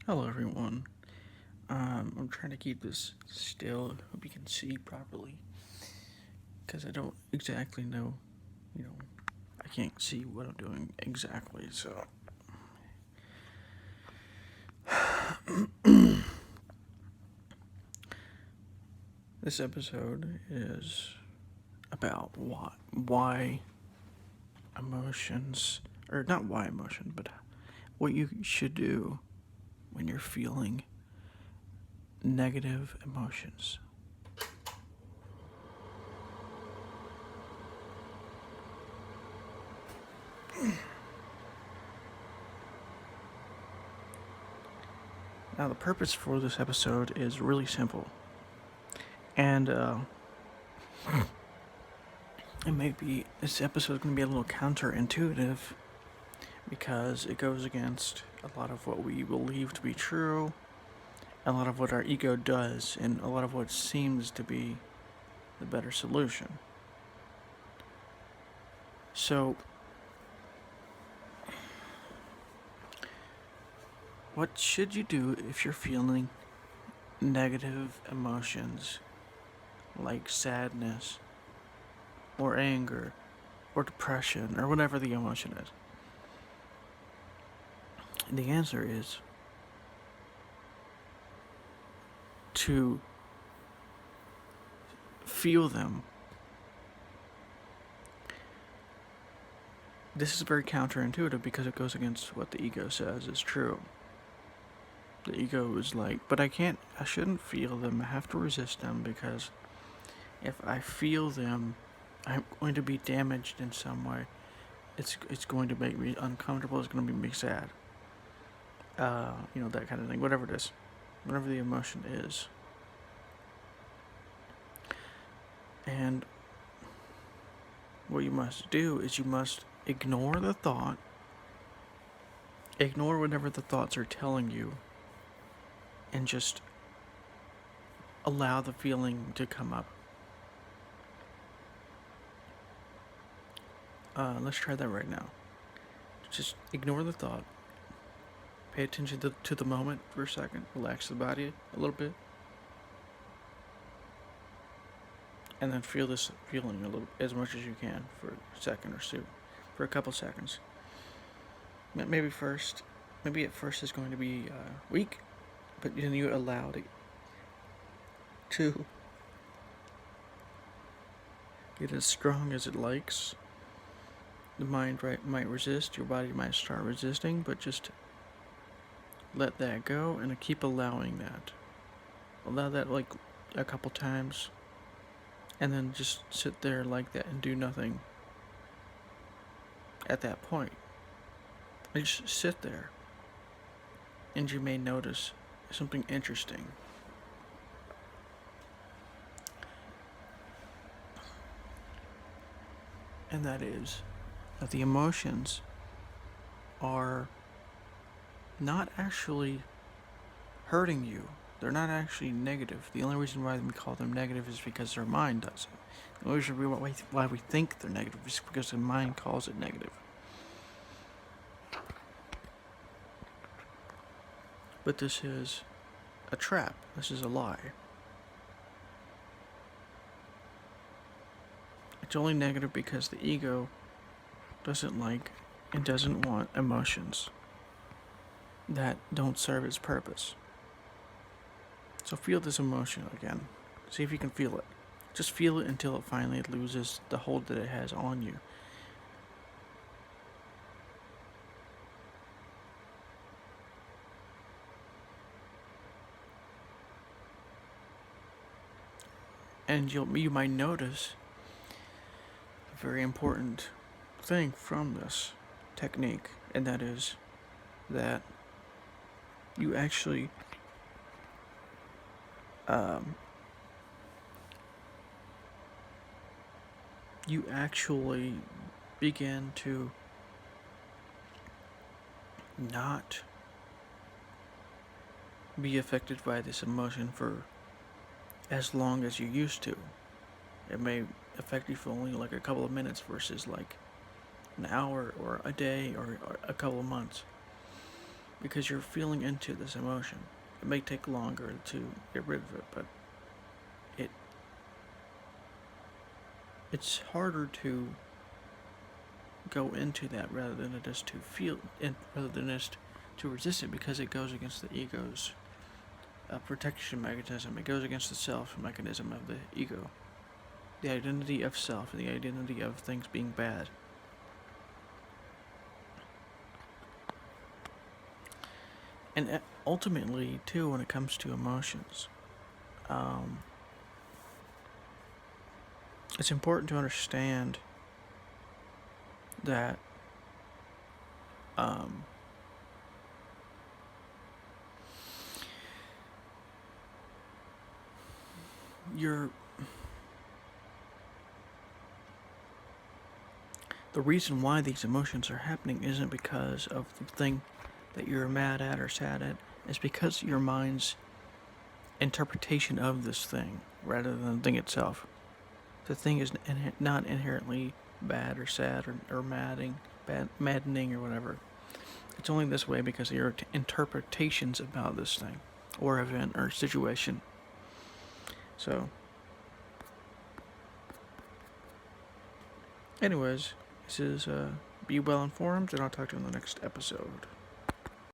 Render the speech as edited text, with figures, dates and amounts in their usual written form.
Hello, everyone. I'm trying to keep this still. Hope you can see properly, because I don't exactly know. You know, I can't see what I'm doing exactly. So, this episode is about why emotions, or not why emotion, but what you should do when you're feeling negative emotions. Now, the purpose for this episode is really simple, and it may be this episode is going to be a little counterintuitive because it goes against a lot of what we believe to be true, a lot of what our ego does, and a lot of what seems to be the better solution. So, what should you do if you're feeling negative emotions like sadness or anger or depression or whatever the emotion is? And the answer is to feel them. This is very counterintuitive because it goes against what the ego says is true. The ego is like, but I shouldn't feel them. I have to resist them because if I feel them, I'm going to be damaged in some way. It's going to make me uncomfortable. It's going to make me sad. That kind of thing. Whatever it is, whatever the emotion is. And what you must do is you must ignore the thought, ignore whatever the thoughts are telling you, and just allow the feeling to come up. Let's try that right now. Just ignore the thought. Pay attention to the moment for a second. Relax the body a little bit. And then feel this feeling a little as much as you can for a second or two. For a couple seconds. Maybe at first it's going to be weak, but then you allow it to get as strong as it likes. The mind might resist, your body might start resisting, but just let that go and keep allowing that. Allow that like a couple times, and then just sit there like that and do nothing at that point. Just sit there, and you may notice something interesting. And that is that the emotions are not actually hurting you. They're not actually negative. The only reason why we call them negative is because our mind does it. The only reason why we think they're negative is because the mind calls it negative. But this is a trap. This is a lie. It's only negative because the ego doesn't like and doesn't want emotions that don't serve its purpose. So feel this emotion again. See if you can feel it. Just feel it until it finally loses the hold that it has on you. And you might notice a very important thing from this technique, and that is that you actually you actually begin to not be affected by this emotion for as long as you used to. It may affect you for only like a couple of minutes versus like an hour or a day or a couple of months. because you're feeling into this emotion. It may take longer to get rid of it, but it it's harder to go into that rather than it is to feel and rather than just to resist it, because it goes against the ego's protection mechanism. It goes against the self mechanism of the ego, the identity of self and the identity of things being bad. And ultimately, too, when it comes to emotions, it's important to understand that you're the reason why these emotions are happening isn't because of the thing that you're mad at or sad at. It's because your mind's interpretation of this thing rather than the thing itself. The thing is not inherently bad or sad or maddening or whatever. It's only this way because of your interpretations about this thing or event or situation. So, anyways, this is Be Well Informed, and I'll talk to you in the next episode.